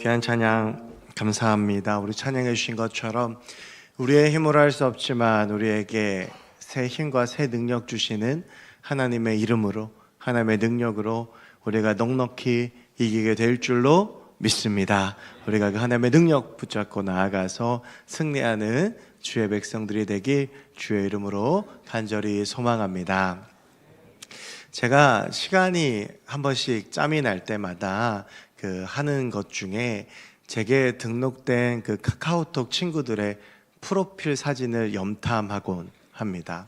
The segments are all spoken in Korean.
귀한 찬양 감사합니다. 우리 찬양해 주신 것처럼 우리의 힘으로 할 수 없지만 우리에게 새 힘과 새 능력 주시는 하나님의 이름으로, 하나님의 능력으로 우리가 넉넉히 이기게 될 줄로 믿습니다. 우리가 그 하나님의 능력 붙잡고 나아가서 승리하는 주의 백성들이 되길 주의 이름으로 간절히 소망합니다. 제가 시간이 한 번씩 짬이 날 때마다 하는 것 중에 제게 등록된 카카오톡 친구들의 프로필 사진을 염탐하곤 합니다.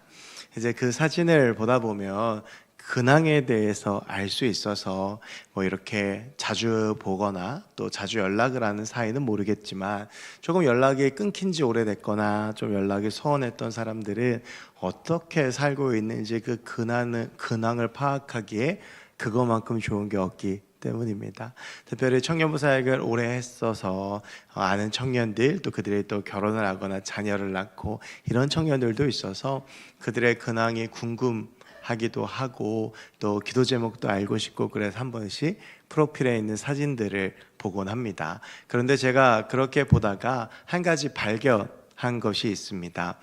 이제 그 사진을 보다 보면 근황에 대해서 알 수 있어서 이렇게 자주 보거나 또 자주 연락을 하는 사이는 모르겠지만 조금 연락이 끊긴 지 오래됐거나 좀 연락이 소원했던 사람들은 어떻게 살고 있는지 그 근황을 파악하기에 그것만큼 좋은 게 없기 때문입니다. 특별히 청년부 사역을 오래 했어서 아는 청년들, 또 그들이 또 결혼을 하거나 자녀를 낳고 이런 청년들도 있어서 그들의 근황이 궁금하기도 하고 또 기도 제목도 알고 싶고 그래서 한 번씩 프로필에 있는 사진들을 보곤 합니다. 그런데 제가 그렇게 보다가 한 가지 발견한 것이 있습니다.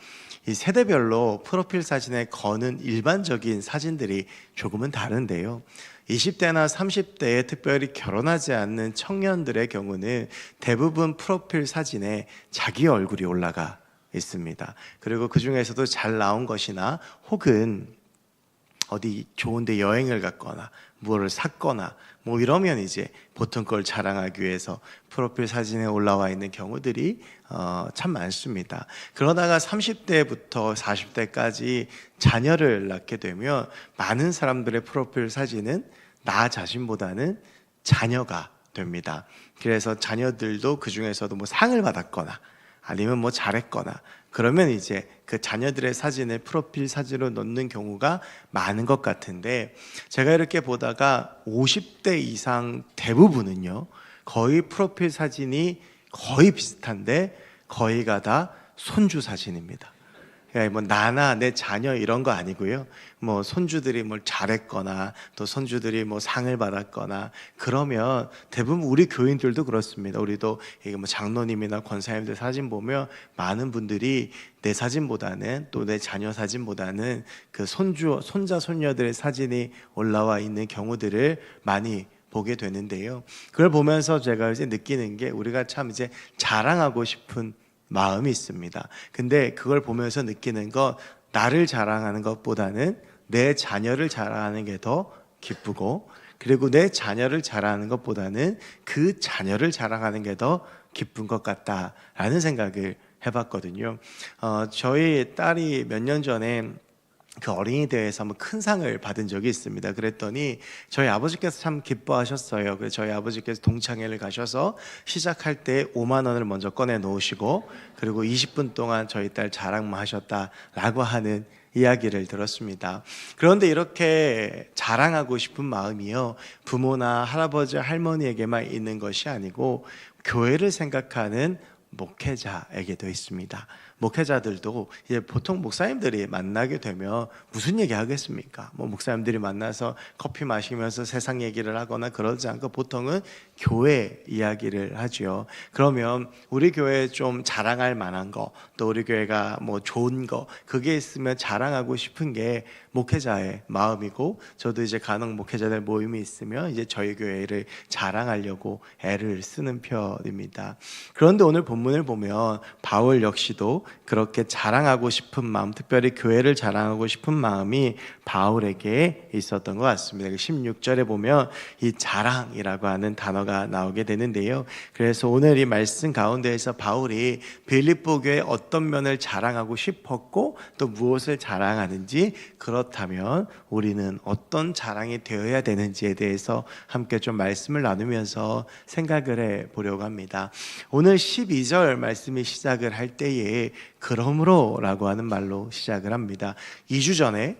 이 세대별로 프로필 사진에 거는 일반적인 사진들이 조금은 다른데요. 20대나 30대에 특별히 결혼하지 않는 청년들의 경우는 대부분 프로필 사진에 자기 얼굴이 올라가 있습니다. 그리고 그 중에서도 잘 나온 것이나 혹은 어디 좋은데 여행을 갔거나 무엇을 샀거나 이러면 이제 보통 그걸 자랑하기 위해서 프로필 사진에 올라와 있는 경우들이 참 많습니다. 그러다가 30대부터 40대까지 자녀를 낳게 되면 많은 사람들의 프로필 사진은 나 자신보다는 자녀가 됩니다. 그래서 자녀들도 그 중에서도 상을 받았거나 아니면 잘했거나 그러면 이제 그 자녀들의 사진을 프로필 사진으로 넣는 경우가 많은 것 같은데, 제가 이렇게 보다가 50대 이상 대부분은요 거의 프로필 사진이 거의 비슷한데 거의가 다 손주 사진입니다. 그러니까 나나 내 자녀 이런 거 아니고요. 손주들이 잘했거나 또 손주들이 상을 받았거나 그러면 대부분 우리 교인들도 그렇습니다. 우리도 이게 장로님이나 권사님들 사진 보면 많은 분들이 내 사진보다는 또 내 자녀 사진보다는 그 손자 손녀들의 사진이 올라와 있는 경우들을 많이 보게 되는데요. 그걸 보면서 제가 이제 느끼는 게 우리가 참 이제 자랑하고 싶은 마음이 있습니다. 근데 그걸 보면서 느끼는 것, 나를 자랑하는 것보다는 내 자녀를 자랑하는 게 더 기쁘고, 그리고 내 자녀를 자랑하는 것보다는 그 자녀를 자랑하는 게 더 기쁜 것 같다라는 생각을 해봤거든요. 저희 딸이 몇 년 전에 그 어린이 대회에서 한번 큰 상을 받은 적이 있습니다. 그랬더니 저희 아버지께서 참 기뻐하셨어요. 그래서 저희 아버지께서 동창회를 가셔서 시작할 때 5만 원을 먼저 꺼내 놓으시고 그리고 20분 동안 저희 딸 자랑만 하셨다라고 하는 이야기를 들었습니다. 그런데 이렇게 자랑하고 싶은 마음이요, 부모나 할아버지 할머니에게만 있는 것이 아니고 교회를 생각하는 목회자에게도 있습니다. 목회자들도 이제 보통 목사님들이 만나게 되면 무슨 얘기 하겠습니까? 목사님들이 만나서 커피 마시면서 세상 얘기를 하거나 그러지 않고 보통은 교회 이야기를 하죠. 그러면 우리 교회에 좀 자랑할 만한 거, 또 우리 교회가 좋은 거, 그게 있으면 자랑하고 싶은 게 목회자의 마음이고, 저도 이제 간혹 목회자들 모임이 있으면 이제 저희 교회를 자랑하려고 애를 쓰는 편입니다. 그런데 오늘 본문을 보면 바울 역시도 그렇게 자랑하고 싶은 마음, 특별히 교회를 자랑하고 싶은 마음이 바울에게 있었던 것 같습니다. 16절에 보면 이 자랑이라고 하는 단어가 나오게 되는데요. 그래서 오늘 이 말씀 가운데에서 바울이 빌립보 교회 어떤 면을 자랑하고 싶었고 또 무엇을 자랑하는지, 그렇다면 우리는 어떤 자랑이 되어야 되는지에 대해서 함께 좀 말씀을 나누면서 생각을 해 보려고 합니다. 오늘 12절 말씀이 시작을 할 때에 그러므로 라고 하는 말로 시작을 합니다. 2주 전에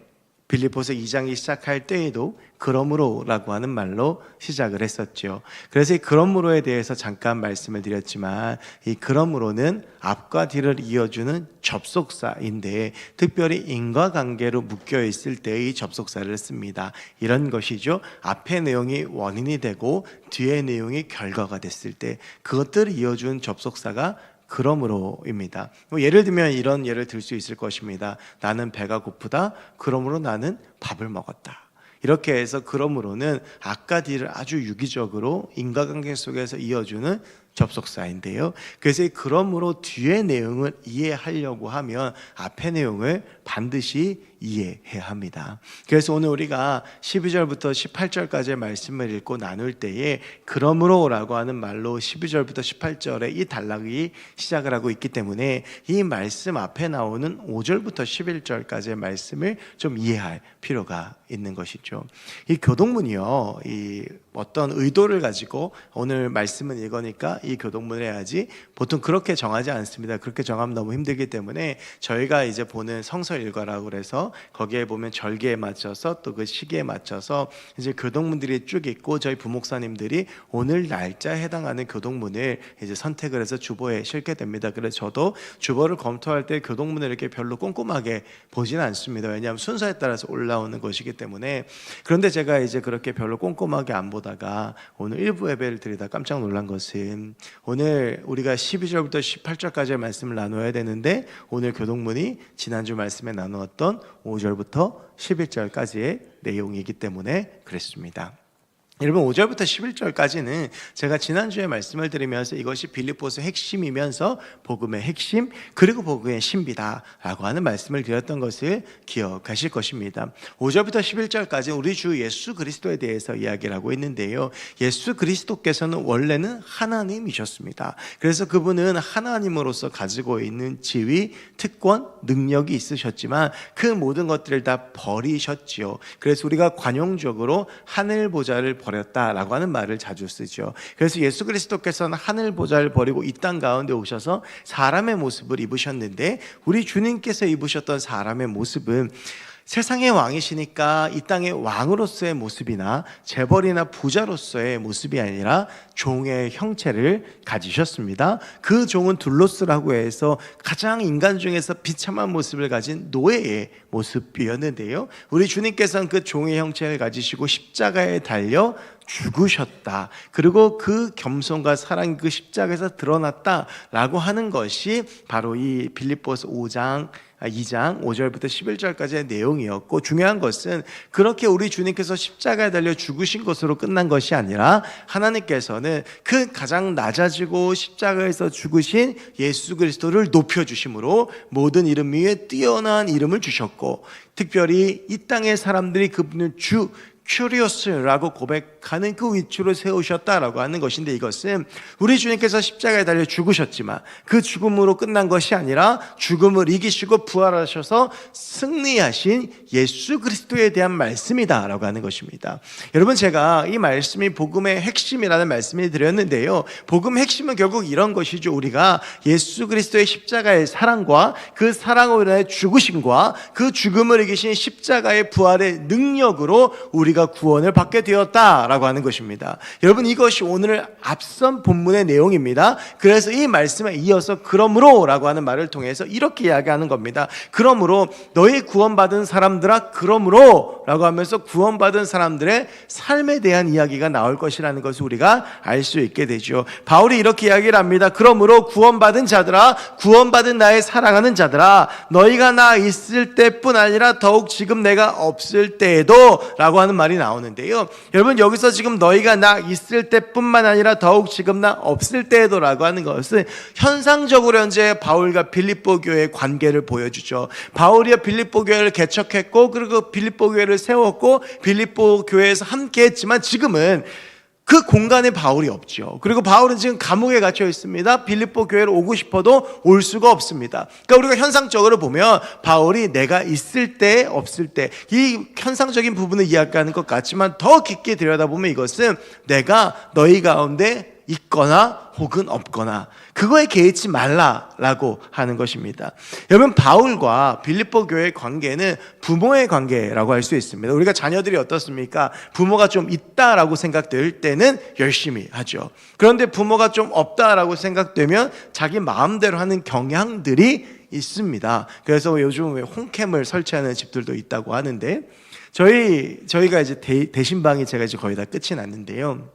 빌립보서 2장이 시작할 때에도 그러므로라고 하는 말로 시작을 했었죠. 그래서 이 그러므로에 대해서 잠깐 말씀을 드렸지만, 이 그러므로는 앞과 뒤를 이어주는 접속사인데 특별히 인과관계로 묶여 있을 때의 접속사를 씁니다. 이런 것이죠. 앞의 내용이 원인이 되고 뒤의 내용이 결과가 됐을 때 그것들을 이어준 접속사가 그러므로입니다. 예를 들면 이런 예를 들 수 있을 것입니다. 나는 배가 고프다. 그러므로 나는 밥을 먹었다. 이렇게 해서 그러므로는 앞과 뒤를 아주 유기적으로 인과관계 속에서 이어주는 접속사인데요. 그래서 그러므로 뒤의 내용을 이해하려고 하면 앞의 내용을 반드시 이해해야 합니다. 그래서 오늘 우리가 12절부터 18절까지의 말씀을 읽고 나눌 때에 그러므로라고 하는 말로 12절부터 18절에 이 단락이 시작을 하고 있기 때문에 이 말씀 앞에 나오는 5절부터 11절까지의 말씀을 좀 이해할 필요가 있는 것이죠. 이 교동문이요, 이 어떤 의도를 가지고 오늘 말씀은 이거니까 이 교동문을 해야지 보통 그렇게 정하지 않습니다. 그렇게 정하면 너무 힘들기 때문에 저희가 이제 보는 성서 일과라고 그래서 거기에 보면 절기에 맞춰서 또 그 시기에 맞춰서 이제 교동문들이 쭉 있고 저희 부목사님들이 오늘 날짜에 해당하는 교동문을 이제 선택을 해서 주보에 실게 됩니다. 그래서 저도 주보를 검토할 때 교동문을 이렇게 별로 꼼꼼하게 보지는 않습니다. 왜냐하면 순서에 따라서 올라오는 것이기 때문에. 그런데 제가 이제 그렇게 별로 꼼꼼하게 안 보다가 오늘 일부 예배를 드리다 깜짝 놀란 것은 오늘 우리가 12절부터 18절까지의 말씀을 나눠야 되는데 오늘 교동문이 지난주 말씀에 나누었던 5절부터 11절까지의 내용이기 때문에 그랬습니다. 여러분 5절부터 11절까지는 제가 지난주에 말씀을 드리면서 이것이 빌립보서 핵심이면서 복음의 핵심 그리고 복음의 신비다라고 하는 말씀을 드렸던 것을 기억하실 것입니다. 5절부터 11절까지 우리 주 예수 그리스도에 대해서 이야기를 하고 있는데요. 예수 그리스도께서는 원래는 하나님이셨습니다. 그래서 그분은 하나님으로서 가지고 있는 지위, 특권, 능력이 있으셨지만 그 모든 것들을 다 버리셨지요. 그래서 우리가 관용적으로 하늘 보좌를 버렸다라고 하는 말을 자주 쓰죠. 그래서 예수 그리스도께서는 하늘 보좌를 버리고 이 땅 가운데 오셔서 사람의 모습을 입으셨는데 우리 주님께서 입으셨던 사람의 모습은 세상의 왕이시니까 이 땅의 왕으로서의 모습이나 재벌이나 부자로서의 모습이 아니라 종의 형체를 가지셨습니다. 그 종은 둘로스라고 해서 가장 인간 중에서 비참한 모습을 가진 노예의 모습이었는데요. 우리 주님께서는 그 종의 형체를 가지시고 십자가에 달려 죽으셨다. 그리고 그 겸손과 사랑이 그 십자가에서 드러났다라고 하는 것이 바로 이 빌립보서 2장 5절부터 11절까지의 내용이었고, 중요한 것은 그렇게 우리 주님께서 십자가에 달려 죽으신 것으로 끝난 것이 아니라 하나님께서는 그 가장 낮아지고 십자가에서 죽으신 예수 그리스도를 높여주심으로 모든 이름 위에 뛰어난 이름을 주셨고, 특별히 이 땅의 사람들이 그분을 주 큐리오스라고 고백하는 그 위치로 세우셨다라고 하는 것인데, 이것은 우리 주님께서 십자가에 달려 죽으셨지만 그 죽음으로 끝난 것이 아니라 죽음을 이기시고 부활하셔서 승리하신 예수 그리스도에 대한 말씀이다라고 하는 것입니다. 여러분, 제가 이 말씀이 복음의 핵심이라는 말씀을 드렸는데요, 복음의 핵심은 결국 이런 것이죠. 우리가 예수 그리스도의 십자가의 사랑과 그 사랑으로 인해 죽으심과 그 죽음을 이기신 십자가의 부활의 능력으로 우리가 구원을 받게 되었다라고 하는 것입니다. 여러분, 이것이 오늘 앞선 본문의 내용입니다. 그래서 이 말씀에 이어서 그러므로라고 하는 말을 통해서 이렇게 이야기하는 겁니다. 그러므로 너희 구원받은 사람들아, 그러므로라고 하면서 구원받은 사람들의 삶에 대한 이야기가 나올 것이라는 것을 우리가 알 수 있게 되죠. 바울이 이렇게 이야기를 합니다. 그러므로 구원받은 자들아, 구원받은 나의 사랑하는 자들아, 너희가 나 있을 때뿐 아니라 더욱 지금 내가 없을 때에도 라고 하는 말이 나오는데요. 여러분, 여기서 지금 너희가 나 있을 때뿐만 아니라 더욱 지금 나 없을 때에도 라고 하는 것은 현상적으로 현재 바울과 빌립보 교회의 관계를 보여주죠. 바울이 빌립보 교회를 개척했고, 그리고 빌립보 교회를 세웠고, 빌립보 교회에서 함께 했지만 지금은 그 공간에 바울이 없죠. 그리고 바울은 지금 감옥에 갇혀 있습니다. 빌립보 교회로 오고 싶어도 올 수가 없습니다. 그러니까 우리가 현상적으로 보면 바울이 내가 있을 때 없을 때, 이 현상적인 부분을 이야기하는 것 같지만 더 깊게 들여다보면 이것은 내가 너희 가운데 있거나 혹은 없거나 그거에 개의치 말라라고 하는 것입니다. 여러분, 바울과 빌립보 교회의 관계는 부모의 관계라고 할 수 있습니다. 우리가 자녀들이 어떻습니까? 부모가 좀 있다라고 생각될 때는 열심히 하죠. 그런데 부모가 좀 없다라고 생각되면 자기 마음대로 하는 경향들이 있습니다. 그래서 요즘 홈캠을 설치하는 집들도 있다고 하는데, 저희가 이제 대신방이 제가 이제 거의 다 끝이 났는데요.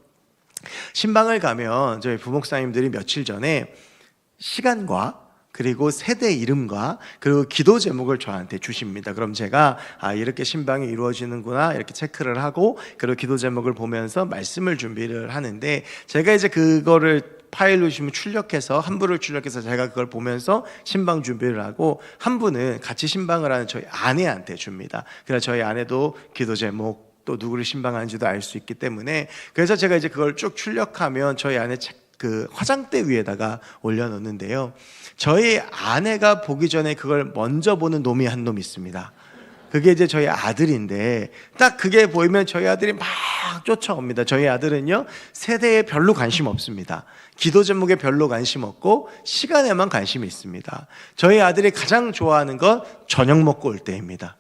신방을 가면 저희 부목사님들이 며칠 전에 시간과 그리고 세대 이름과 그리고 기도 제목을 저한테 주십니다. 그럼 제가 이렇게 신방이 이루어지는구나 이렇게 체크를 하고, 그리고 기도 제목을 보면서 말씀을 준비를 하는데, 제가 이제 그거를 파일로 주시면 출력해서 한 부를 출력해서 제가 그걸 보면서 신방 준비를 하고, 한 분은 같이 신방을 하는 저희 아내한테 줍니다. 그래서 저희 아내도 기도 제목 또 누구를 신방하는지도 알 수 있기 때문에, 그래서 제가 이제 그걸 쭉 출력하면 저희 아내 그 화장대 위에다가 올려놓는데요. 저희 아내가 보기 전에 그걸 먼저 보는 놈이 한 놈 있습니다. 그게 이제 저희 아들인데, 딱 그게 보이면 저희 아들이 막 쫓아옵니다. 저희 아들은요, 세대에 별로 관심 없습니다. 기도 제목에 별로 관심 없고 시간에만 관심이 있습니다. 저희 아들이 가장 좋아하는 건 저녁 먹고 올 때입니다.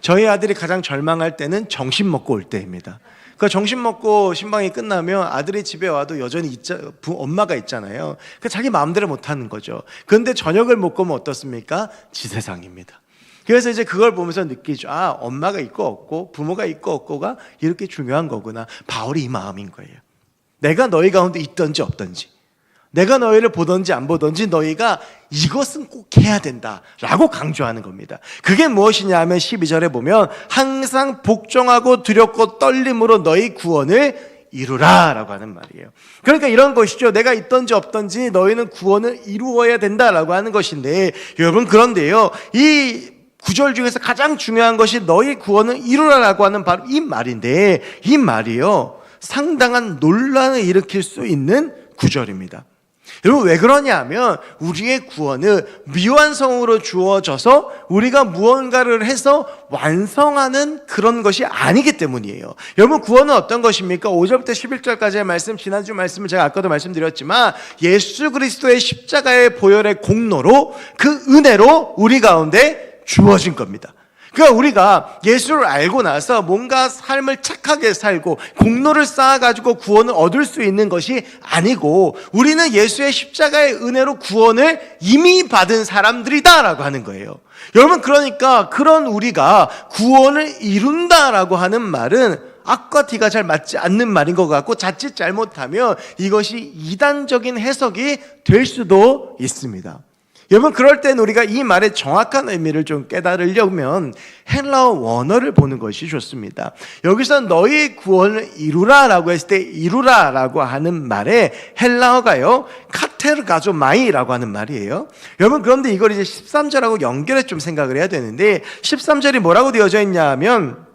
저희 아들이 가장 절망할 때는 점심 먹고 올 때입니다. 그러니까 점심 먹고 신방이 끝나면 아들이 집에 와도 여전히 엄마가 있잖아요. 그러니까 자기 마음대로 못하는 거죠. 그런데 저녁을 먹고 오면 어떻습니까? 지세상입니다. 그래서 이제 그걸 보면서 느끼죠. 엄마가 있고 없고 부모가 있고 없고가 이렇게 중요한 거구나. 바울이 이 마음인 거예요. 내가 너희 가운데 있든지 없든지, 내가 너희를 보든지 안 보든지 너희가 이것은 꼭 해야 된다라고 강조하는 겁니다. 그게 무엇이냐 하면 12절에 보면 항상 복종하고 두렵고 떨림으로 너희 구원을 이루라 라고 하는 말이에요. 그러니까 이런 것이죠. 내가 있든지 없든지 너희는 구원을 이루어야 된다라고 하는 것인데, 여러분, 그런데요, 이 구절 중에서 가장 중요한 것이 너희 구원을 이루라라고 하는 바로 이 말인데, 이 말이요, 상당한 논란을 일으킬 수 있는 구절입니다. 여러분, 왜 그러냐 하면 우리의 구원은 미완성으로 주어져서 우리가 무언가를 해서 완성하는 그런 것이 아니기 때문이에요. 여러분, 구원은 어떤 것입니까? 5절부터 11절까지의 말씀, 지난주 말씀을 제가 아까도 말씀드렸지만, 예수 그리스도의 십자가의 보혈의 공로로, 그 은혜로 우리 가운데 주어진 겁니다. 그러니까 우리가 예수를 알고 나서 뭔가 삶을 착하게 살고 공로를 쌓아가지고 구원을 얻을 수 있는 것이 아니고, 우리는 예수의 십자가의 은혜로 구원을 이미 받은 사람들이다라고 하는 거예요. 여러분, 그러니까 그런 우리가 구원을 이룬다라고 하는 말은 악과 뒤가 잘 맞지 않는 말인 것 같고, 자칫 잘못하면 이것이 이단적인 해석이 될 수도 있습니다. 여러분, 그럴 땐 우리가 이 말의 정확한 의미를 좀 깨달으려면 헬라어 원어를 보는 것이 좋습니다. 여기서 너희 구원을 이루라라고 했을 때 이루라라고 하는 말의 헬라어가요, 카테르가조마이라고 하는 말이에요. 여러분, 그런데 이걸 이제 13절하고 연결해 좀 생각을 해야 되는데, 13절이 뭐라고 되어져 있냐 하면,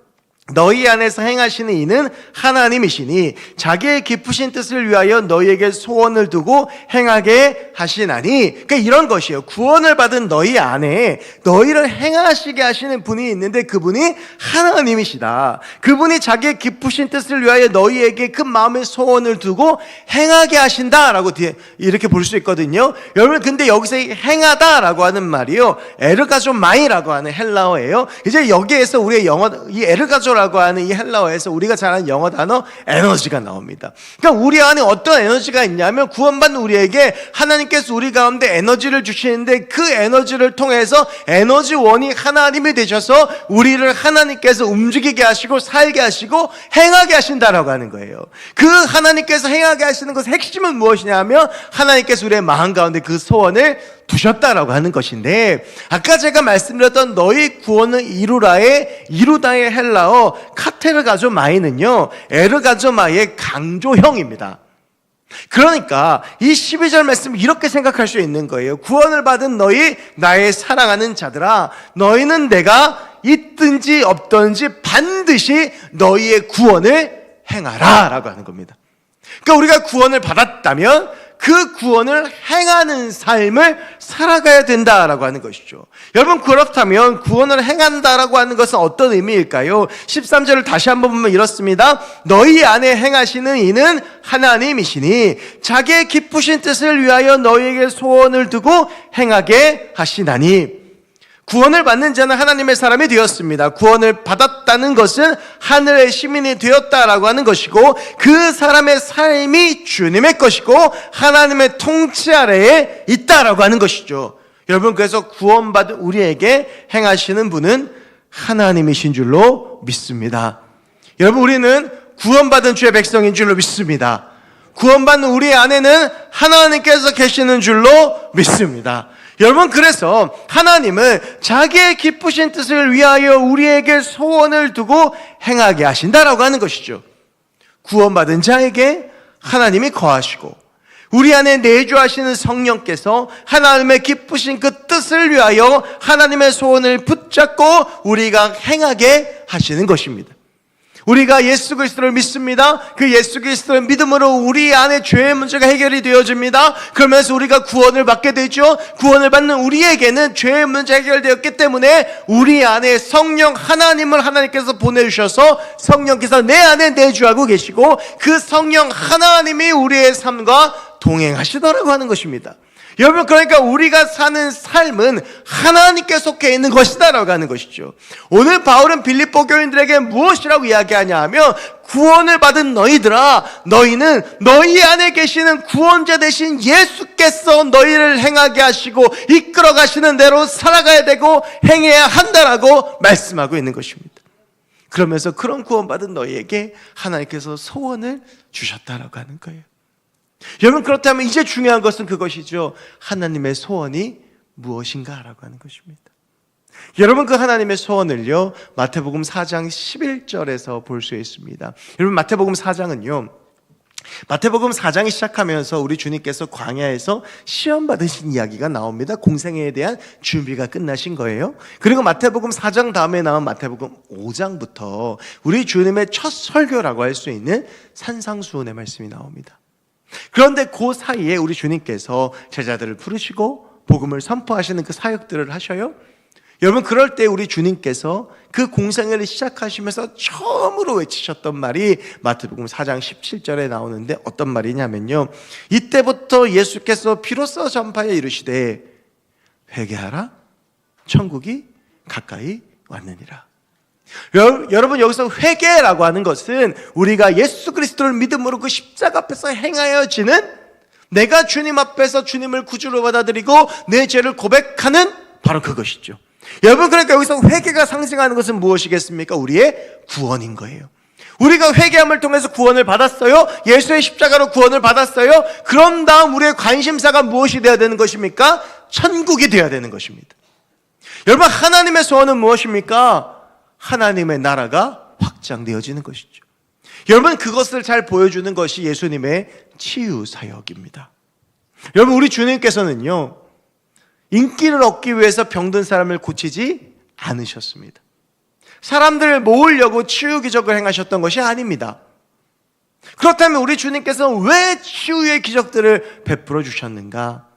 너희 안에서 행하시는 이는 하나님이시니 자기의 기쁘신 뜻을 위하여 너희에게 소원을 두고 행하게 하시나니. 그러니까 이런 것이에요. 구원을 받은 너희 안에 너희를 행하시게 하시는 분이 있는데, 그분이 하나님이시다. 그분이 자기의 기쁘신 뜻을 위하여 너희에게 그 마음의 소원을 두고 행하게 하신다라고 이렇게 볼 수 있거든요. 여러분, 근데 여기서 행하다라고 하는 말이요, 에르가조마이라고 하는 헬라어예요. 이제 여기에서 우리의 영어, 이 에르가조 라고 하는 이 헬라어에서 우리가 잘 아는 영어 단어 에너지가 나옵니다. 그러니까 우리 안에 어떤 에너지가 있냐면, 구원받는 우리에게 하나님께서 우리 가운데 에너지를 주시는데, 그 에너지를 통해서 에너지원이 하나님이 되셔서 우리를 하나님께서 움직이게 하시고 살게 하시고 행하게 하신다라고 하는 거예요. 그 하나님께서 행하게 하시는 것의 핵심은 무엇이냐면, 하나님께서 우리의 마음 가운데 그 소원을 두셨다라고 하는 것인데, 아까 제가 말씀드렸던 너희 구원을 이루라의 이루다의 헬라어 카테르가조마이는요, 에르가조마이의 강조형입니다. 그러니까 이 12절 말씀을 이렇게 생각할 수 있는 거예요. 구원을 받은 너희 나의 사랑하는 자들아, 너희는 내가 있든지 없든지 반드시 너희의 구원을 행하라 라고 하는 겁니다. 그러니까 우리가 구원을 받았다면 그 구원을 행하는 삶을 살아가야 된다라고 하는 것이죠. 여러분, 그렇다면 구원을 행한다라고 하는 것은 어떤 의미일까요? 13절을 다시 한번 보면 이렇습니다. 너희 안에 행하시는 이는 하나님이시니 자기의 기쁘신 뜻을 위하여 너희에게 소원을 두고 행하게 하시나니. 구원을 받는 자는 하나님의 사람이 되었습니다. 구원을 받았다는 것은 하늘의 시민이 되었다라고 하는 것이고, 그 사람의 삶이 주님의 것이고 하나님의 통치 아래에 있다라고 하는 것이죠. 여러분, 그래서 구원받은 우리에게 행하시는 분은 하나님이신 줄로 믿습니다. 여러분, 우리는 구원받은 주의 백성인 줄로 믿습니다. 구원받는 우리 안에는 하나님께서 계시는 줄로 믿습니다. 여러분, 그래서 하나님은 자기의 기쁘신 뜻을 위하여 우리에게 소원을 두고 행하게 하신다라고 하는 것이죠. 구원받은 자에게 하나님이 거하시고 우리 안에 내주하시는 성령께서 하나님의 기쁘신 그 뜻을 위하여 하나님의 소원을 붙잡고 우리가 행하게 하시는 것입니다. 우리가 예수 그리스도를 믿습니다. 그 예수 그리스도를 믿음으로 우리 안에 죄의 문제가 해결이 되어집니다. 그러면서 우리가 구원을 받게 되죠. 구원을 받는 우리에게는 죄의 문제 해결되었기 때문에 우리 안에 성령 하나님을 하나님께서 보내주셔서 성령께서 내 안에 내주하고 계시고 그 성령 하나님이 우리의 삶과 동행하시더라고 하는 것입니다. 여러분, 그러니까 우리가 사는 삶은 하나님께 속해 있는 것이다라고 하는 것이죠. 오늘 바울은 빌립보 교인들에게 무엇이라고 이야기하냐 하면, 구원을 받은 너희들아, 너희는 너희 안에 계시는 구원자 되신 예수께서 너희를 행하게 하시고 이끌어 가시는 대로 살아가야 되고 행해야 한다라고 말씀하고 있는 것입니다. 그러면서 그런 구원받은 너희에게 하나님께서 소원을 주셨다라고 하는 거예요. 여러분, 그렇다면 이제 중요한 것은 그것이죠. 하나님의 소원이 무엇인가라고 하는 것입니다. 여러분, 그 하나님의 소원을요, 마태복음 4장 11절에서 볼 수 있습니다. 여러분, 마태복음 4장은요, 마태복음 4장이 시작하면서 우리 주님께서 광야에서 시험 받으신 이야기가 나옵니다. 공생애에 대한 준비가 끝나신 거예요. 그리고 마태복음 4장 다음에 나온 마태복음 5장부터 우리 주님의 첫 설교라고 할 수 있는 산상수훈의 말씀이 나옵니다. 그런데 그 사이에 우리 주님께서 제자들을 부르시고 복음을 선포하시는 그 사역들을 하셔요. 여러분, 그럴 때 우리 주님께서 그 공생애를 시작하시면서 처음으로 외치셨던 말이 마태복음 4장 17절에 나오는데 어떤 말이냐면요, 이때부터 예수께서 비로소 전파에 이르시되 회개하라, 천국이 가까이 왔느니라. 여러분, 여기서 회개라고 하는 것은 우리가 예수 그리스도를 믿음으로 그 십자가 앞에서 행하여지는, 내가 주님 앞에서 주님을 구주로 받아들이고 내 죄를 고백하는 바로 그것이죠. 여러분, 그러니까 여기서 회개가 상징하는 것은 무엇이겠습니까? 우리의 구원인 거예요. 우리가 회개함을 통해서 구원을 받았어요. 예수의 십자가로 구원을 받았어요. 그런 다음 우리의 관심사가 무엇이 되어야 되는 것입니까? 천국이 되어야 되는 것입니다. 여러분, 하나님의 소원은 무엇입니까? 하나님의 나라가 확장되어지는 것이죠. 여러분, 그것을 잘 보여주는 것이 예수님의 치유 사역입니다. 여러분, 우리 주님께서는요, 인기를 얻기 위해서 병든 사람을 고치지 않으셨습니다. 사람들을 모으려고 치유 기적을 행하셨던 것이 아닙니다. 그렇다면 우리 주님께서는 왜 치유의 기적들을 베풀어 주셨는가?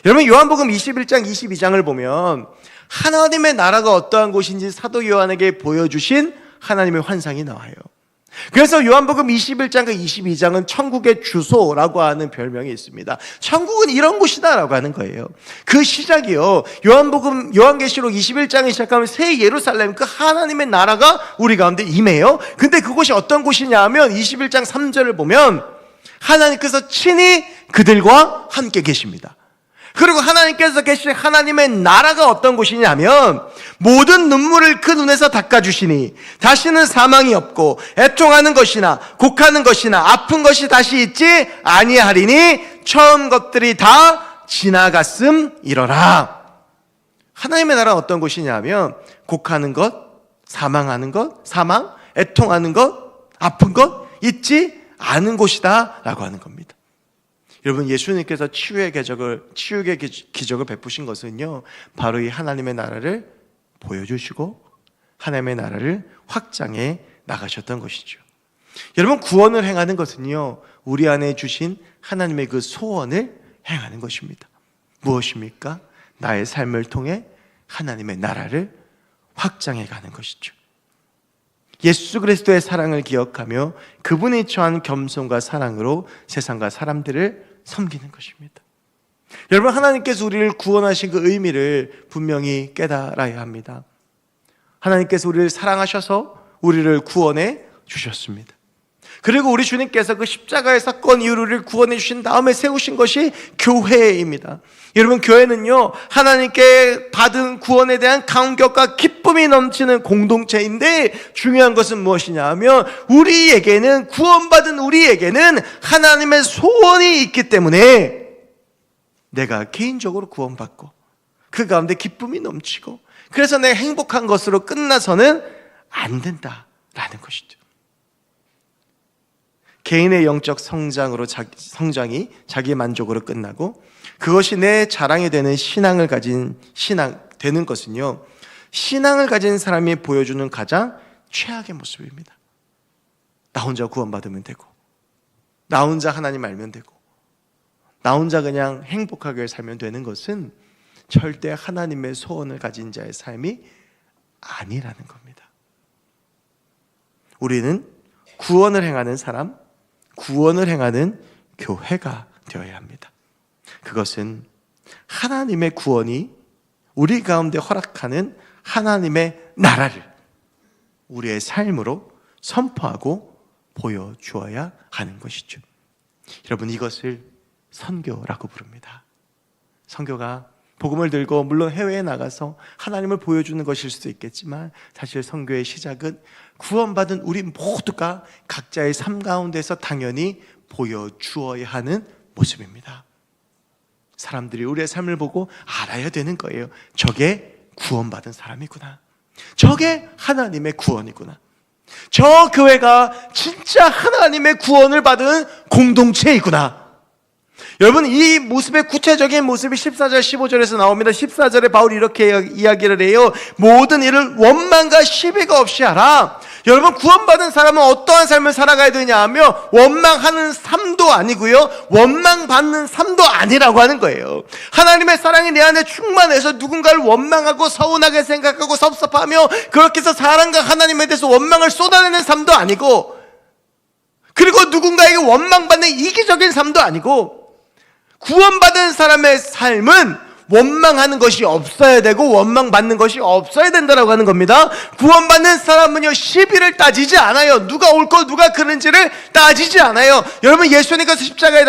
여러분, 요한복음 21장 22장을 보면 하나님의 나라가 어떠한 곳인지 사도 요한에게 보여주신 하나님의 환상이 나와요. 그래서 요한복음 21장과 22장은 천국의 주소라고 하는 별명이 있습니다. 천국은 이런 곳이다라고 하는 거예요. 그 시작이요, 요한계시록 21장에 시작하면 새 예루살렘, 그 하나님의 나라가 우리 가운데 임해요. 근데 그곳이 어떤 곳이냐 하면 21장 3절을 보면 하나님께서 친히 그들과 함께 계십니다. 그리고 하나님께서 계신 하나님의 나라가 어떤 곳이냐면 모든 눈물을 그 눈에서 닦아주시니 다시는 사망이 없고 애통하는 것이나 곡하는 것이나 아픈 것이 다시 있지 아니하리니 처음 것들이 다 지나갔음이러라. 하나님의 나라는 어떤 곳이냐면 곡하는 것, 사망하는 것, 사망, 애통하는 것, 아픈 것 있지 않은 곳이다 라고 하는 겁니다. 여러분, 예수님께서 치유의 기적을 베푸신 것은요, 바로 이 하나님의 나라를 보여주시고 하나님의 나라를 확장해 나가셨던 것이죠. 여러분, 구원을 행하는 것은요, 우리 안에 주신 하나님의 그 소원을 행하는 것입니다. 무엇입니까? 나의 삶을 통해 하나님의 나라를 확장해 가는 것이죠. 예수 그리스도의 사랑을 기억하며 그분이 처한 겸손과 사랑으로 세상과 사람들을 섬기는 것입니다. 여러분, 하나님께서 우리를 구원하신 그 의미를 분명히 깨달아야 합니다. 하나님께서 우리를 사랑하셔서 우리를 구원해 주셨습니다. 그리고 우리 주님께서 그 십자가의 사건 이후로 우리를 구원해 주신 다음에 세우신 것이 교회입니다. 여러분, 교회는요, 하나님께 받은 구원에 대한 감격과 기쁨이 넘치는 공동체인데, 중요한 것은 무엇이냐 하면, 우리에게는, 구원받은 우리에게는 하나님의 소원이 있기 때문에 내가 개인적으로 구원받고 그 가운데 기쁨이 넘치고, 그래서 내가 행복한 것으로 끝나서는 안 된다라는 것이죠. 개인의 영적 성장이 자기 만족으로 끝나고, 그것이 내 자랑이 되는 신앙을 가진 되는 것은요, 신앙을 가진 사람이 보여주는 가장 최악의 모습입니다. 나 혼자 구원받으면 되고, 나 혼자 하나님 알면 되고, 나 혼자 그냥 행복하게 살면 되는 것은 절대 하나님의 소원을 가진 자의 삶이 아니라는 겁니다. 우리는 구원을 행하는 사람, 구원을 행하는 교회가 되어야 합니다. 그것은 하나님의 구원이 우리 가운데 허락하는 하나님의 나라를 우리의 삶으로 선포하고 보여주어야 하는 것이죠. 여러분, 이것을 선교라고 부릅니다. 선교가 복음을 들고 물론 해외에 나가서 하나님을 보여주는 것일 수도 있겠지만, 사실 선교의 시작은 구원받은 우리 모두가 각자의 삶 가운데서 당연히 보여주어야 하는 모습입니다. 사람들이 우리의 삶을 보고 알아야 되는 거예요. 저게 구원받은 사람이구나, 저게 하나님의 구원이구나, 저 교회가 진짜 하나님의 구원을 받은 공동체이구나. 여러분, 이 모습의 구체적인 모습이 14절 15절에서 나옵니다. 14절에 바울이 이렇게 이야기를 해요. 모든 일을 원망과 시비가 없이 하라. 여러분, 구원받은 사람은 어떠한 삶을 살아가야 되냐 하면, 원망하는 삶도 아니고요, 원망받는 삶도 아니라고 하는 거예요. 하나님의 사랑이 내 안에 충만해서 누군가를 원망하고 서운하게 생각하고 섭섭하며 그렇게 해서 사랑과 하나님에 대해서 원망을 쏟아내는 삶도 아니고, 그리고 누군가에게 원망받는 이기적인 삶도 아니고, 구원받은 사람의 삶은 원망하는 것이 없어야 되고 원망받는 것이 없어야 된다라고 하는 겁니다. 구원받는 사람은요, 시비를 따지지 않아요. 누가 옳고 누가 그른지를 따지지 않아요. 여러분, 예수님께서 십자가에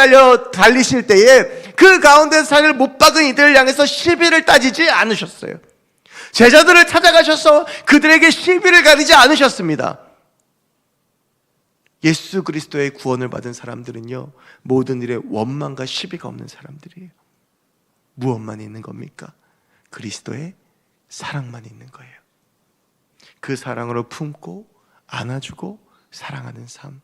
달리실 때에 그 가운데서 자기를 못 박은 이들을 향해서 시비를 따지지 않으셨어요. 제자들을 찾아가셔서 그들에게 시비를 가리지 않으셨습니다. 예수 그리스도의 구원을 받은 사람들은요, 모든 일에 원망과 시비가 없는 사람들이에요. 무엇만 있는 겁니까? 그리스도의 사랑만 있는 거예요. 그 사랑으로 품고 안아주고 사랑하는 삶.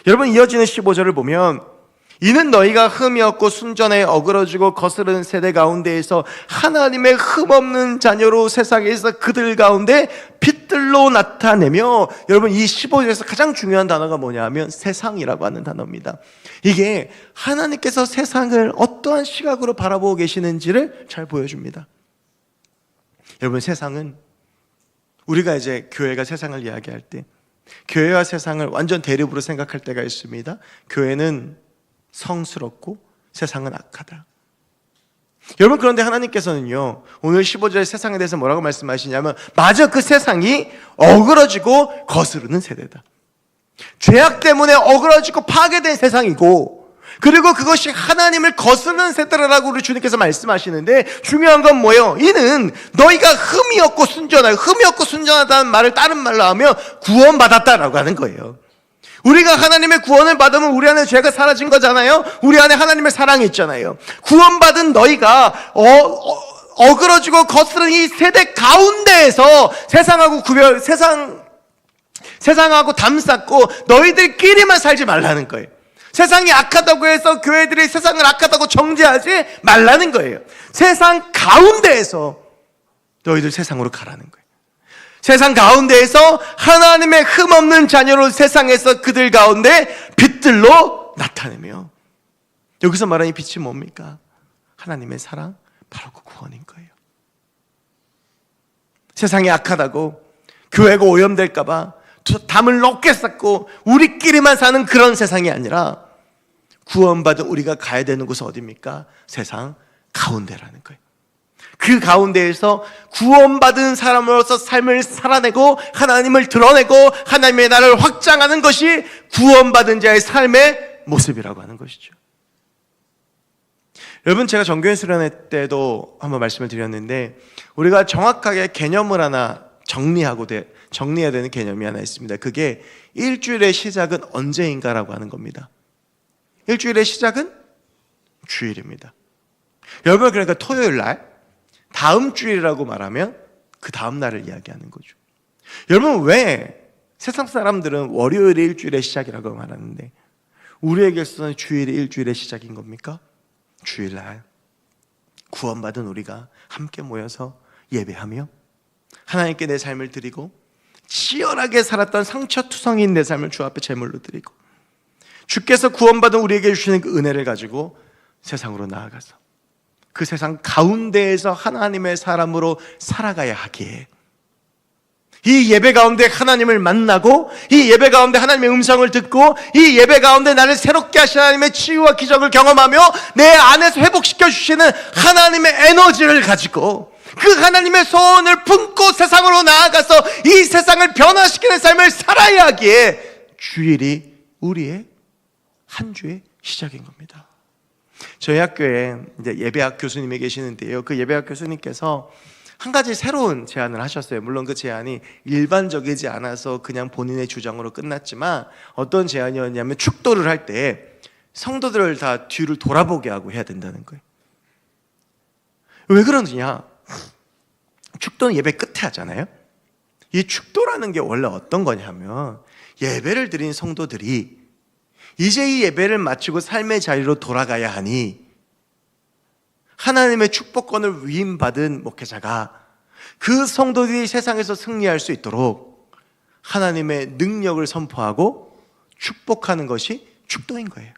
여러분, 이어지는 15절을 보면, 이는 너희가 흠이 없고 순전에 어그러지고 거스르는 세대 가운데에서 하나님의 흠없는 자녀로 세상에서 그들 가운데 빛들로 나타내며, 여러분, 이 15절에서 가장 중요한 단어가 뭐냐 하면 세상이라고 하는 단어입니다. 이게 하나님께서 세상을 어떠한 시각으로 바라보고 계시는지를 잘 보여줍니다. 여러분, 세상은, 우리가 이제 교회가 세상을 이야기할 때 교회와 세상을 완전 대립으로 생각할 때가 있습니다. 교회는 성스럽고 세상은 악하다. 여러분, 그런데 하나님께서는요, 오늘 15절의 세상에 대해서 뭐라고 말씀하시냐면, 마저 그 세상이 어그러지고 거스르는 세대다. 죄악 때문에 어그러지고 파괴된 세상이고, 그리고 그것이 하나님을 거스르는 세대라고 우리 주님께서 말씀하시는데, 중요한 건 뭐예요? 이는 너희가 흠이 없고 순전하다. 흠이 없고 순전하다는 말을 다른 말로 하면 구원받았다라고 하는 거예요. 우리가 하나님의 구원을 받으면 우리 안에 죄가 사라진 거잖아요. 우리 안에 하나님의 사랑이 있잖아요. 구원받은 너희가 어그러지고 거스르는 이 세대 가운데에서 세상하고 담쌓고 너희들끼리만 살지 말라는 거예요. 세상이 악하다고 해서 교회들이 세상을 악하다고 정죄하지 말라는 거예요. 세상 가운데에서 너희들 세상으로 가라는 거예요. 세상 가운데에서 하나님의 흠없는 자녀로 세상에서 그들 가운데 빛들로 나타내며, 여기서 말하는 이 빛이 뭡니까? 하나님의 사랑, 바로 그 구원인 거예요. 세상이 악하다고 교회가 오염될까 봐 담을 높게 쌓고 우리끼리만 사는 그런 세상이 아니라 구원받은 우리가 가야 되는 곳은 어디입니까? 세상 가운데라는 거예요. 그 가운데에서 구원받은 사람으로서 삶을 살아내고 하나님을 드러내고 하나님의 나라를 확장하는 것이 구원받은 자의 삶의 모습이라고 하는 것이죠. 여러분, 제가 정교회 수련회 때도 한번 말씀을 드렸는데, 우리가 정확하게 개념을 하나 정리해야 되는 개념이 하나 있습니다. 그게 일주일의 시작은 언제인가라고 하는 겁니다. 일주일의 시작은 주일입니다. 여러분, 그러니까 토요일 날, 다음 주일이라고 말하면 그 다음 날을 이야기하는 거죠. 여러분, 왜 세상 사람들은 월요일이 일주일의 시작이라고 말하는데 우리에게서는 주일이 일주일의 시작인 겁니까? 주일날 구원받은 우리가 함께 모여서 예배하며 하나님께 내 삶을 드리고 치열하게 살았던 상처투성이인 내 삶을 주 앞에 제물로 드리고 주께서 구원받은 우리에게 주시는 그 은혜를 가지고 세상으로 나아가서 그 세상 가운데에서 하나님의 사람으로 살아가야 하기에, 이 예배 가운데 하나님을 만나고 이 예배 가운데 하나님의 음성을 듣고 이 예배 가운데 나를 새롭게 하신 하나님의 치유와 기적을 경험하며 내 안에서 회복시켜 주시는 하나님의 에너지를 가지고 그 하나님의 소원을 품고 세상으로 나아가서 이 세상을 변화시키는 삶을 살아야 하기에 주일이 우리의 한 주의 시작인 겁니다. 저희 학교에 이제 예배학 교수님이 계시는데요, 그 예배학 교수님께서 한 가지 새로운 제안을 하셨어요. 물론 그 제안이 일반적이지 않아서 그냥 본인의 주장으로 끝났지만 어떤 제안이었냐면 축도를 할 때 성도들을 다 뒤를 돌아보게 하고 해야 된다는 거예요. 왜 그러느냐? 축도는 예배 끝에 하잖아요. 이 축도라는 게 원래 어떤 거냐면, 예배를 드린 성도들이 이제 이 예배를 마치고 삶의 자리로 돌아가야 하니 하나님의 축복권을 위임받은 목회자가 그 성도들이 세상에서 승리할 수 있도록 하나님의 능력을 선포하고 축복하는 것이 축도인 거예요.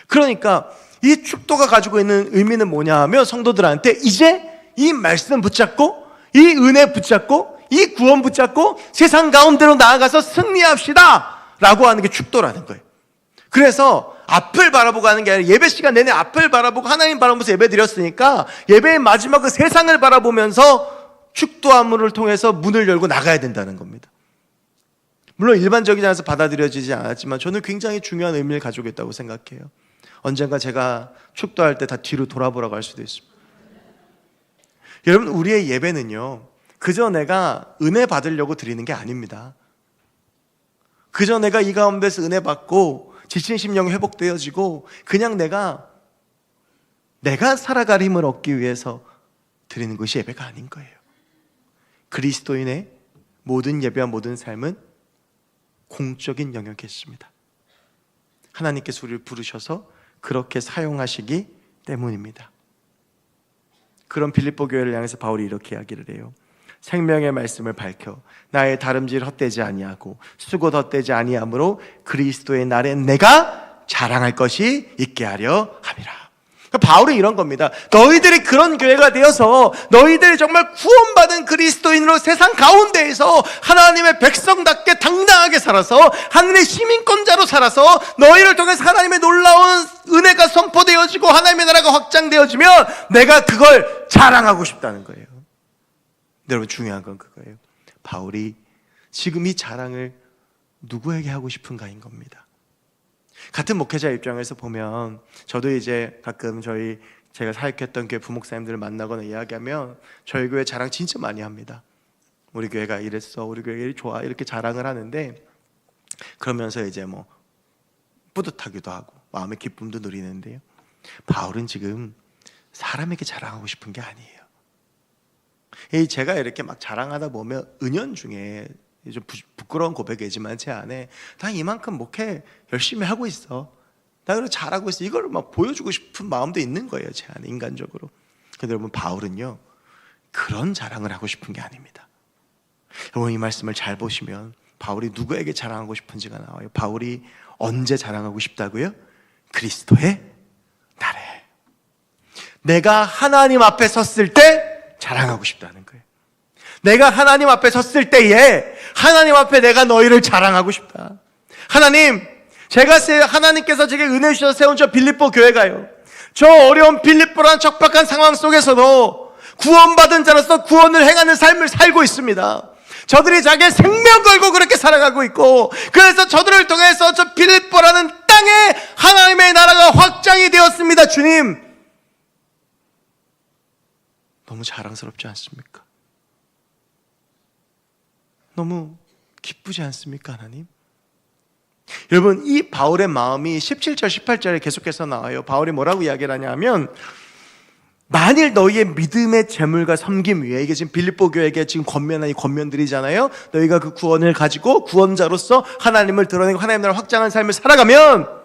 그러니까 이 축도가 가지고 있는 의미는 뭐냐 하면, 성도들한테 이제 이 말씀 붙잡고 이 은혜 붙잡고 이 구원 붙잡고 세상 가운데로 나아가서 승리합시다 라고 하는 게 축도라는 거예요. 그래서 앞을 바라보고 하는 게 아니라 예배 시간 내내 앞을 바라보고 하나님 바라보면서 예배 드렸으니까 예배의 마지막 그 세상을 바라보면서 축도함을 통해서 문을 열고 나가야 된다는 겁니다. 물론 일반적이지 않아서 받아들여지지 않았지만 저는 굉장히 중요한 의미를 가지고 있다고 생각해요. 언젠가 제가 축도할 때 다 뒤로 돌아보라고 할 수도 있습니다. 여러분, 우리의 예배는요, 그저 내가 은혜 받으려고 드리는 게 아닙니다. 그저 내가 이 가운데서 은혜 받고 지친 심령이 회복되어지고 그냥 내가 살아갈 힘을 얻기 위해서 드리는 것이 예배가 아닌 거예요. 그리스도인의 모든 예배와 모든 삶은 공적인 영역에 있습니다. 하나님께서 우리를 부르셔서 그렇게 사용하시기 때문입니다. 그런 빌립보 교회를 향해서 바울이 이렇게 이야기를 해요. 생명의 말씀을 밝혀 나의 다름질 헛되지 아니하고 수고 덧되지 아니하므로 그리스도의 날에 내가 자랑할 것이 있게 하려 함이라. 바울은 이런 겁니다. 너희들이 그런 교회가 되어서 너희들이 정말 구원받은 그리스도인으로 세상 가운데에서 하나님의 백성답게 당당하게 살아서 하늘의 시민권자로 살아서 너희를 통해서 하나님의 놀라운 은혜가 선포되어지고 하나님의 나라가 확장되어지면 내가 그걸 자랑하고 싶다는 거예요. 여러분, 중요한 건 그거예요. 바울이 지금 이 자랑을 누구에게 하고 싶은가인 겁니다. 같은 목회자 입장에서 보면 저도 이제 가끔 제가 사역했던 교회 부목사님들을 만나거나 이야기하면 저희 교회 자랑 진짜 많이 합니다. 우리 교회가 이랬어, 우리 교회가 이리 좋아, 이렇게 자랑을 하는데, 그러면서 이제 뭐 뿌듯하기도 하고 마음의 기쁨도 누리는데요, 바울은 지금 사람에게 자랑하고 싶은 게 아니에요. 제가 이렇게 막 자랑하다 보면 은연중에 좀 부끄러운 고백이지만 제 안에 나 이만큼 목회 열심히 하고 있어, 나 그걸 잘하고 있어, 이걸 막 보여주고 싶은 마음도 있는 거예요, 제 안에 인간적으로. 근데 여러분, 바울은요 그런 자랑을 하고 싶은 게 아닙니다. 여러분 이 말씀을 잘 보시면 바울이 누구에게 자랑하고 싶은지가 나와요. 바울이 언제 자랑하고 싶다고요? 그리스도의 날에. 내가 하나님 앞에 섰을 때 자랑하고 싶다는 거예요. 내가 하나님 앞에 섰을 때에 하나님 앞에 내가 너희를 자랑하고 싶다. 하나님, 하나님께서 제게 은혜 주셔서 세운 저 빌립보 교회가요, 저 어려운 빌립보라는 척박한 상황 속에서도 구원받은 자로서 구원을 행하는 삶을 살고 있습니다. 저들이 자기의 생명 걸고 그렇게 살아가고 있고, 그래서 저들을 통해서 저 빌립보라는 땅에 하나님의 나라가 확장이 되었습니다. 주님, 너무 자랑스럽지 않습니까? 너무 기쁘지 않습니까, 하나님? 여러분, 이 바울의 마음이 17절, 18절에 계속해서 나와요. 바울이 뭐라고 이야기를 하냐면, 만일 너희의 믿음의 재물과 섬김 위에, 이게 지금 빌립보 교회에게 지금 권면한 이 권면들이잖아요. 너희가 그 구원을 가지고 구원자로서 하나님을 드러내고 하나님 나라를 확장하는 삶을 살아가면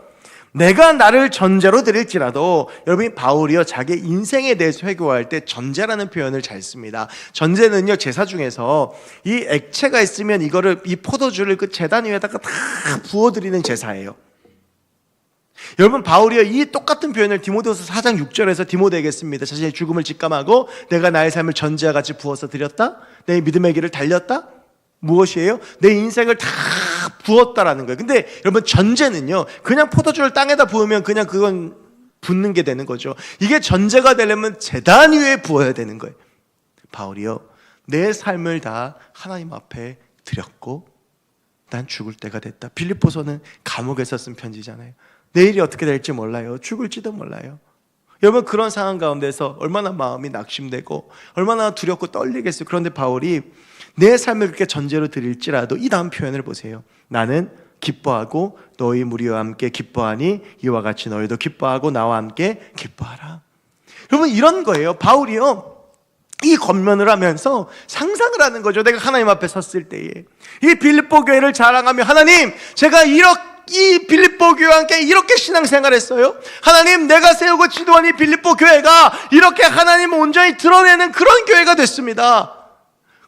내가 나를 전제로 드릴지라도, 여러분이 바울이요 자기 인생에 대해서 회고할 때 전제라는 표현을 잘 씁니다. 전제는요 제사 중에서 이 액체가 있으면 이거를, 이 포도주를 그 제단 위에다가 다 부어드리는 제사예요. 여러분, 바울이요 이 똑같은 표현을 디모데후서 4장 6절에서 디모데에게 씁니다. 자신의 죽음을 직감하고 내가 나의 삶을 전제와 같이 부어서 드렸다. 내 믿음의 길을 달렸다. 무엇이에요? 내 인생을 다 부었다라는 거예요. 근데 여러분, 전제는요 그냥 포도주를 땅에다 부으면 그냥 그건 붓는 게 되는 거죠. 이게 전제가 되려면 제단 위에 부어야 되는 거예요. 바울이요 내 삶을 다 하나님 앞에 드렸고 난 죽을 때가 됐다. 빌립보서는 감옥에서 쓴 편지잖아요. 내일이 어떻게 될지 몰라요. 죽을지도 몰라요. 여러분, 그런 상황 가운데서 얼마나 마음이 낙심되고 얼마나 두렵고 떨리겠어요. 그런데 바울이 내 삶을 그렇게 전제로 드릴지라도 이 다음 표현을 보세요. 나는 기뻐하고 너희 무리와 함께 기뻐하니 이와 같이 너희도 기뻐하고 나와 함께 기뻐하라. 여러분, 이런 거예요. 바울이요 이 권면을 하면서 상상을 하는 거죠. 내가 하나님 앞에 섰을 때에 이 빌립보 교회를 자랑하며, 하나님, 제가 이 빌립보 교회와 함께 이렇게 신앙생활을 했어요. 하나님, 내가 세우고 지도한 이 빌립보 교회가 이렇게 하나님을 온전히 드러내는 그런 교회가 됐습니다.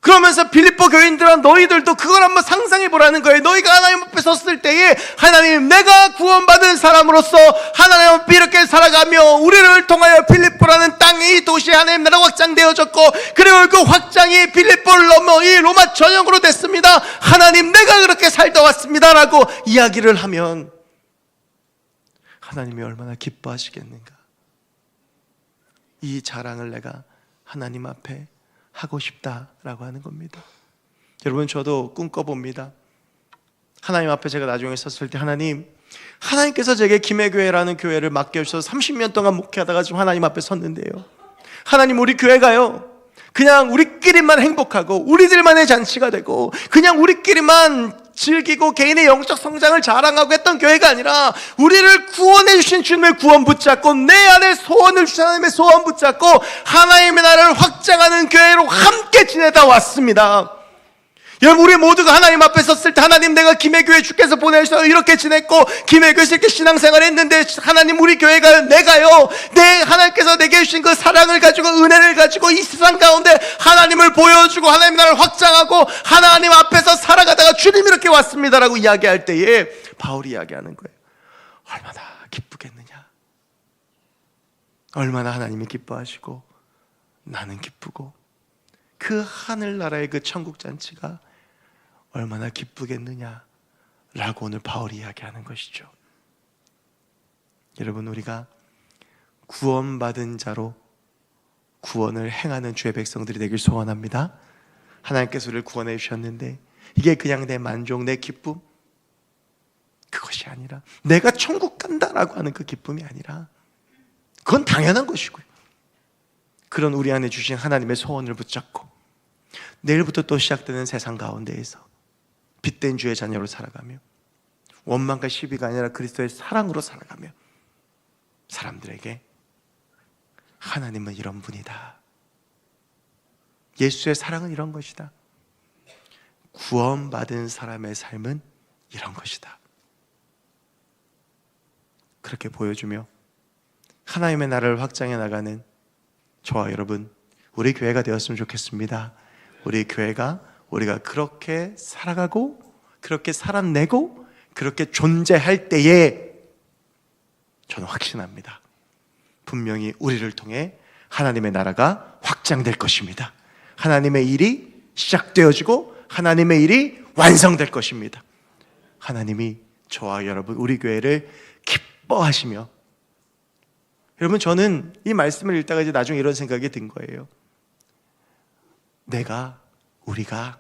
그러면서 빌립보 교인들은 너희들도 그걸 한번 상상해 보라는 거예요. 너희가 하나님 앞에 섰을 때에, 하나님, 내가 구원받은 사람으로서 하나님 앞에 이렇게 살아가며 우리를 통하여 빌립보라는 땅이, 이 도시에 하나님 나라가 확장되어졌고, 그리고 그 확장이 빌립보를 넘어 이 로마 전역으로 됐습니다. 하나님, 내가 그렇게 살다 왔습니다 라고 이야기를 하면 하나님이 얼마나 기뻐하시겠는가. 이 자랑을 내가 하나님 앞에 하고 싶다라고 하는 겁니다. 여러분, 저도 꿈꿔봅니다. 하나님 앞에 제가 나중에 섰을 때, 하나님께서 제게 김해교회라는 교회를 맡겨주셔서 30년 동안 목회하다가 지금 하나님 앞에 섰는데요, 하나님, 우리 교회가요 그냥 우리끼리만 행복하고 우리들만의 잔치가 되고 그냥 우리끼리만 즐기고 개인의 영적 성장을 자랑하고 했던 교회가 아니라, 우리를 구원해 주신 주님의 구원 붙잡고 내 안에 소원을 주신 하나님의 소원 붙잡고 하나님의 나라를 확장하는 교회로 함께 지내다 왔습니다. 여러분, 우리 모두가 하나님 앞에 섰을 때, 하나님, 내가 김해교회 주께서 보내셔서 이렇게 지냈고 김해교회에서 이렇게 신앙생활 했는데, 하나님, 우리 교회가, 내가요 하나님께서 내게 주신 그 사랑을 가지고 은혜를 가지고 이 세상 가운데 하나님을 보여주고 하나님 나라를 확장하고 하나님 앞에서 살아가다가 주님 이렇게 왔습니다라고 이야기할 때에 바울이 이야기하는 거예요. 얼마나 기쁘겠느냐. 얼마나 하나님이 기뻐하시고 나는 기쁘고 그 하늘나라의 그 천국 잔치가 얼마나 기쁘겠느냐라고 오늘 바울이 이야기하는 것이죠. 여러분, 우리가 구원받은 자로 구원을 행하는 주의 백성들이 되길 소원합니다. 하나님께서 우리를 구원해 주셨는데 이게 그냥 내 만족, 내 기쁨, 그것이 아니라, 내가 천국 간다라고 하는 그 기쁨이 아니라, 그건 당연한 것이고요, 그런 우리 안에 주신 하나님의 소원을 붙잡고 내일부터 또 시작되는 세상 가운데에서 빛된 주의 자녀로 살아가며 원망과 시비가 아니라 그리스도의 사랑으로 살아가며 사람들에게 하나님은 이런 분이다, 예수의 사랑은 이런 것이다, 구원받은 사람의 삶은 이런 것이다, 그렇게 보여주며 하나님의 나라를 확장해 나가는 저와 여러분, 우리 교회가 되었으면 좋겠습니다. 우리 교회가 우리가 그렇게 살아가고 그렇게 살아내고 그렇게 존재할 때에 저는 확신합니다. 분명히 우리를 통해 하나님의 나라가 확장될 것입니다. 하나님의 일이 시작되어지고 하나님의 일이 완성될 것입니다. 하나님이 저와 여러분 우리 교회를 기뻐하시며, 여러분 저는 이 말씀을 읽다가 이제 나중에 이런 생각이 든 거예요. 우리가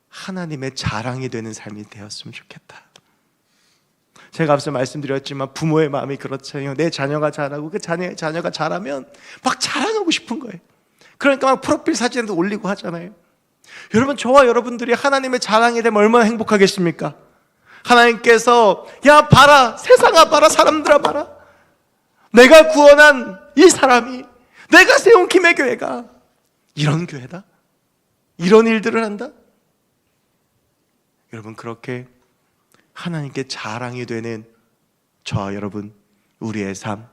하나님의 자랑이 되는 삶이 되었으면 좋겠다. 제가 앞서 말씀드렸지만 부모의 마음이 그렇잖아요. 내 자녀가 잘하고 그 자녀가 잘하면 막 자랑하고 싶은 거예요. 그러니까 막 프로필 사진도 올리고 하잖아요. 여러분 저와 여러분들이 하나님의 자랑이 되면 얼마나 행복하겠습니까? 하나님께서 야 봐라, 세상아 봐라, 사람들아 봐라, 내가 구원한 이 사람이, 내가 세운 김해교회가 이런 교회다, 이런 일들을 한다. 여러분 그렇게 하나님께 자랑이 되는 저와 여러분, 우리의 삶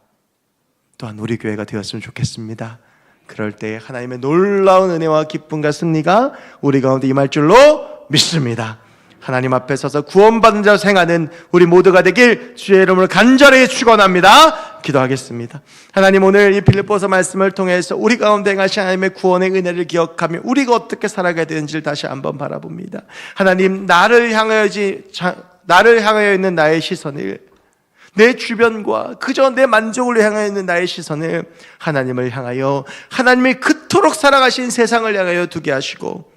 또한 우리 교회가 되었으면 좋겠습니다. 그럴 때 하나님의 놀라운 은혜와 기쁨과 승리가 우리 가운데 임할 줄로 믿습니다. 하나님 앞에 서서 구원받은 자로 생하는 우리 모두가 되길 주의 이름으로 간절히 축원합니다. 기도하겠습니다. 하나님, 오늘 이 빌립보서 말씀을 통해서 우리 가운데 행하신 하나님의 구원의 은혜를 기억하며 우리가 어떻게 살아가야 되는지를 다시 한번 바라봅니다. 하나님, 나를 향하여 있는 나의 시선을, 내 주변과 그저 내 만족을 향하여 있는 나의 시선을 하나님을 향하여, 하나님이 그토록 사랑하신 세상을 향하여 두게 하시고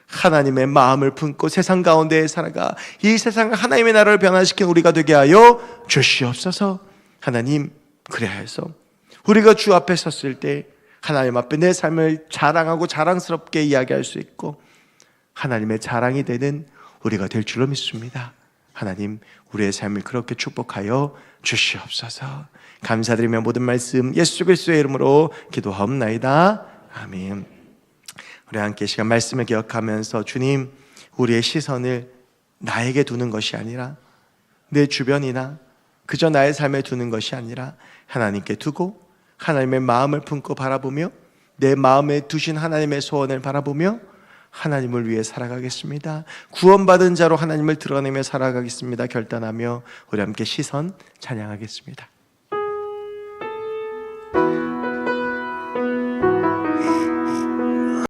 하나님의 마음을 품고 세상 가운데 살아가 이 세상을 하나님의 나라를 변화시킨 우리가 되게 하여 주시옵소서. 하나님, 그래야 해서 우리가 주 앞에 섰을 때 하나님 앞에 내 삶을 자랑하고 자랑스럽게 이야기할 수 있고 하나님의 자랑이 되는 우리가 될 줄로 믿습니다. 하나님, 우리의 삶을 그렇게 축복하여 주시옵소서. 감사드리며 모든 말씀 예수 그리스도의 이름으로 기도하옵나이다. 아멘. 우리 함께 시간 말씀을 기억하면서, 주님, 우리의 시선을 나에게 두는 것이 아니라 내 주변이나 그저 나의 삶에 두는 것이 아니라 하나님께 두고 하나님의 마음을 품고 바라보며 내 마음에 두신 하나님의 소원을 바라보며 하나님을 위해 살아가겠습니다. 구원받은 자로 하나님을 드러내며 살아가겠습니다. 결단하며 우리 함께 시선 찬양하겠습니다.